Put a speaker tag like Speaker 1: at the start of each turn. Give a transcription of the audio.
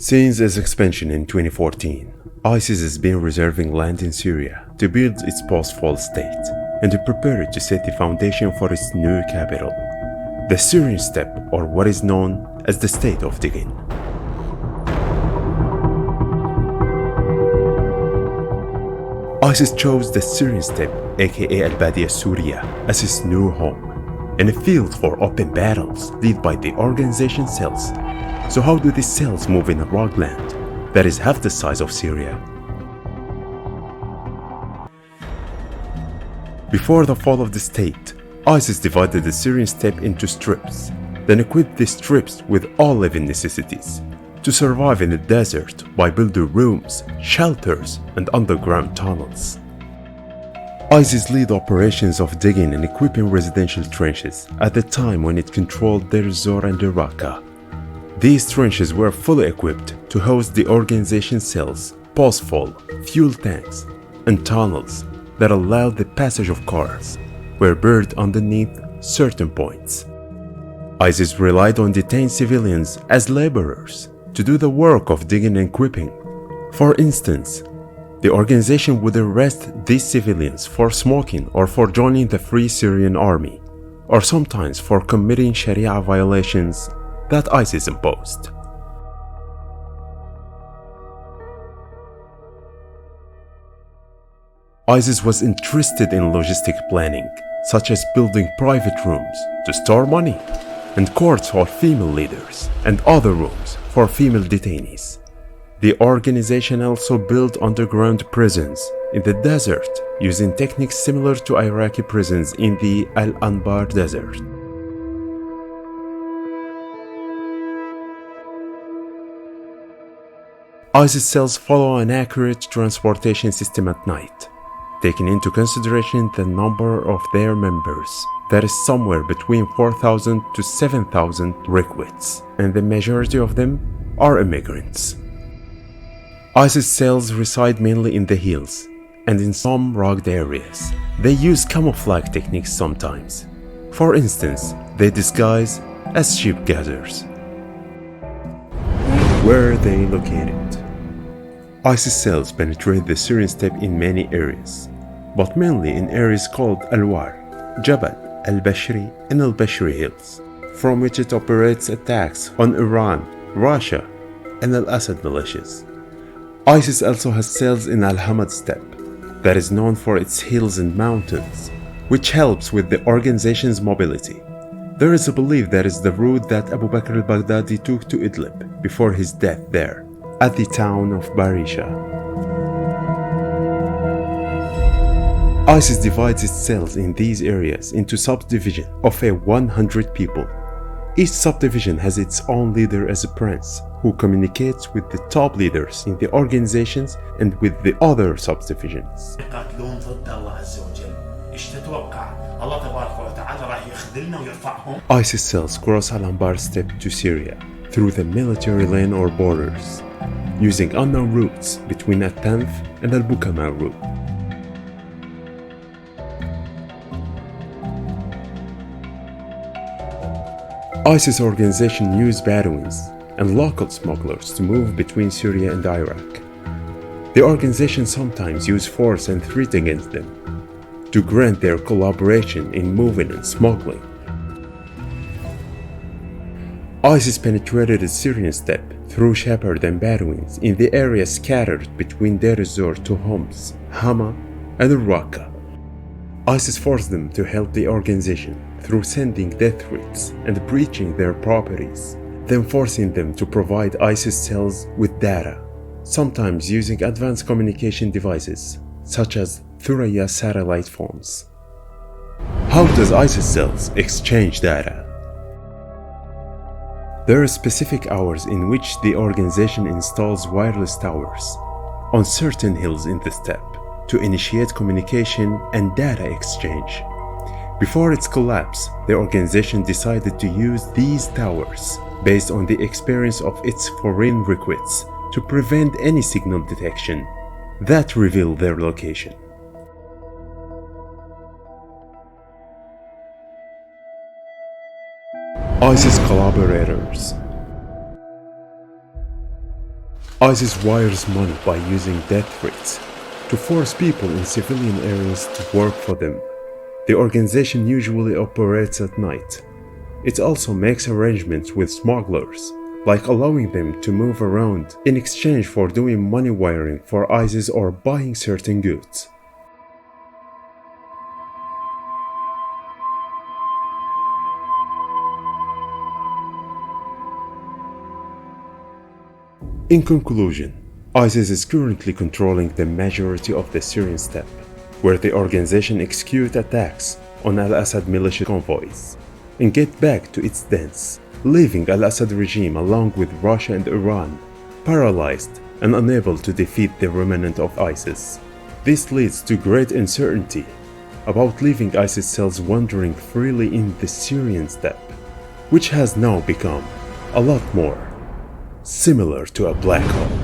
Speaker 1: Since its expansion in 2014, ISIS has been reserving land in Syria to build its post-fall state and to prepare it to set the foundation for its new capital, the Syrian steppe, or what is known as the state of digging. ISIS chose the Syrian steppe, aka البادية السورية, as its new home, and a field for open battles led by the organization cells. So how do these cells move in a rock land that is half the size of Syria? Before the fall of the state, ISIS divided the Syrian steppe into strips, then equipped these strips with all living necessities to survive in the desert by building rooms, shelters, and underground tunnels. ISIS led operations of digging and equipping residential trenches at the time when it controlled Deir ez-Zor and Raqqa. These trenches were fully equipped to host the organization cells, post-fall, fuel tanks, and tunnels that allowed the passage of cars were buried underneath certain points. ISIS relied on detained civilians as laborers to do the work of digging and equipping. For instance, the organization would arrest these civilians for smoking or for joining the Free Syrian Army, or sometimes for committing Sharia violations that ISIS imposed. ISIS was interested in logistic planning, such as building private rooms to store money, and courts for female leaders, and other rooms for female detainees. The organization also built underground prisons in the desert using techniques similar to Iraqi prisons in the Al-Anbar desert. ISIS cells follow an accurate transportation system at night, taking into consideration the number of their members. That is somewhere between 4,000 to 7,000 recruits, and the majority of them are immigrants. ISIS cells reside mainly in the hills and in some rugged areas. They use camouflage techniques sometimes. For instance, they disguise as sheep gatherers. Where are they located? ISIS cells penetrate the Syrian steppe in many areas, but mainly in areas called Al-War, Jabal, Al-Bashri, and Al-Bashri Hills, from which it operates attacks on Iran, Russia, and Al-Assad militias. ISIS also has cells in Al-Hamad steppe, that is known for its hills and mountains, which helps with the organization's mobility. There is a belief that is the route that Abu Bakr al-Baghdadi took to Idlib before his death there, at the town of Barisha. ISIS divides its cells in these areas into subdivisions of 100 people. Each subdivision has its own leader as a prince, who communicates with the top leaders in the organizations and with the other subdivisions. ISIS cells cross Al-Anbar steppe to Syria through the military lane or borders, using unknown routes between At-Tanf and Al-Bukama route. ISIS organization used Bedouins and local smugglers to move between Syria and Iraq. The organization sometimes used force and threat against them to grant their collaboration in moving and smuggling. ISIS penetrated the Syrian steppe through shepherds and Bedouins in the area scattered between Deir ez-Zor to Homs, Hama, and Raqqa. ISIS forced them to help the organization through sending death threats and breaching their properties, then forcing them to provide ISIS cells with data, sometimes using advanced communication devices such as Thuraya satellite phones. How does ISIS cells exchange data? There are specific hours in which the organization installs wireless towers on certain hills in the steppe to initiate communication and data exchange. Before its collapse, the organization decided to use these towers based on the experience of its foreign recruits to prevent any signal detection that revealed their location. ISIS collaborators. ISIS wires money by using death threats to force people in civilian areas to work for them. The organization usually operates at night. It also makes arrangements with smugglers, like allowing them to move around in exchange for doing money wiring for ISIS or buying certain goods. In conclusion, ISIS is currently controlling the majority of the Syrian steppe, where the organization executes attacks on al-Assad militia convoys and get back to its dens, leaving al-Assad regime along with Russia and Iran paralyzed and unable to defeat the remnant of ISIS. This leads to great uncertainty about leaving ISIS cells wandering freely in the Syrian steppe, which has now become a lot more similar to a black hole.